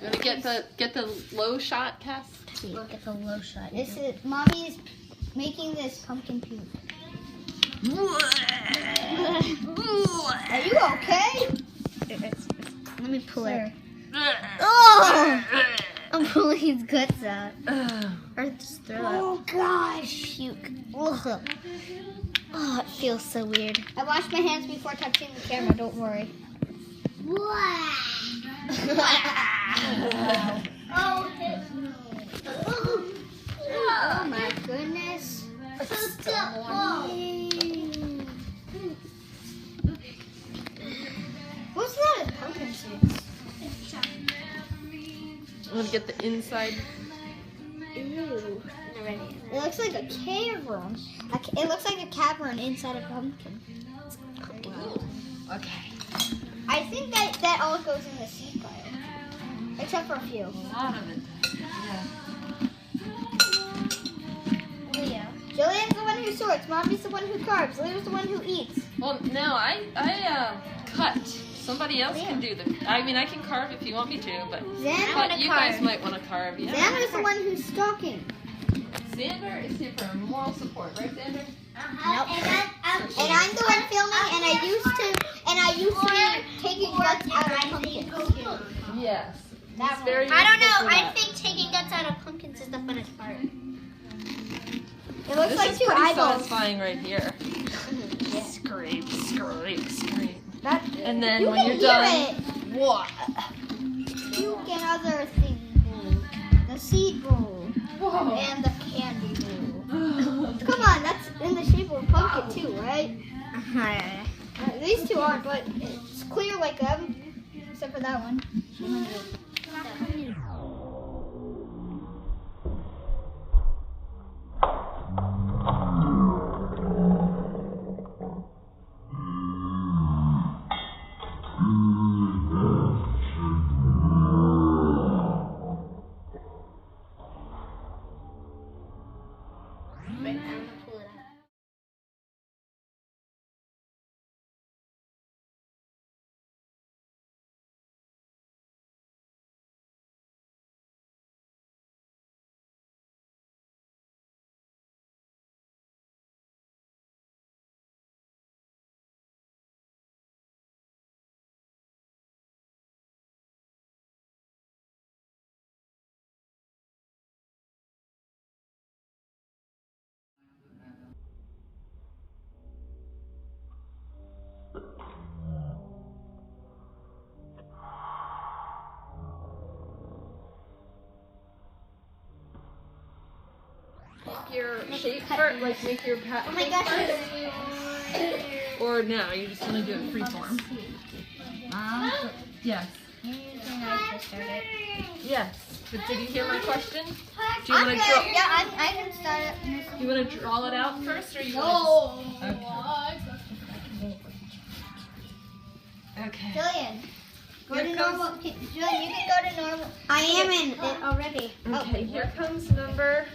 You want to get the low shot, Cass? Look at the low shot. This is Mommy's making this pumpkin puke. Are you okay? Let me pull it. Oh! I'm pulling his guts out. Or just throw it. Oh gosh! Puke. Ugh. Oh, it feels so weird. I washed my hands before touching the camera. Don't worry. Oh my goodness. What's that in pumpkin seeds? I'm going to get the inside. Ew. It looks like a cavern. It looks like a cavern inside a pumpkin. Okay. I think that all goes in the seed pile. Except for a few. A lot of it. Yeah. Jillian's the one who sorts. Mommy's the one who carves. Leah's the one who eats. Well, no, I cut. Somebody else can do I can carve if you want me to, but you guys might want to carve. Yeah. Xander's the one who's stalking. Xander is here for moral support, right, Xander? Nope. And I'm the one filming, and I used to be taking guts out of pumpkins. Yes. That's very. I don't know. I think taking guts out of pumpkins is the funnest part. It looks like two eyeballs. Satisfying right here. Yeah. Scrape, scrape, scrape. And then when you're done, what? You get other things. The seed bowl. Whoa. And the candy bowl. Come on, that's in the shape of a pumpkin too, right? These two aren't, but it's clear like them, except for that one. Make your shape first, like make your pat. Oh my gosh. Or no, you just want to do it freeform. Yes. Yes. But did you hear my question? Do you want to draw? Yeah, I can start it. You want to draw it out first, or you want to? Okay. Jillian, go to normal. Jillian, you can go to normal. I am in it already. Okay, here comes number.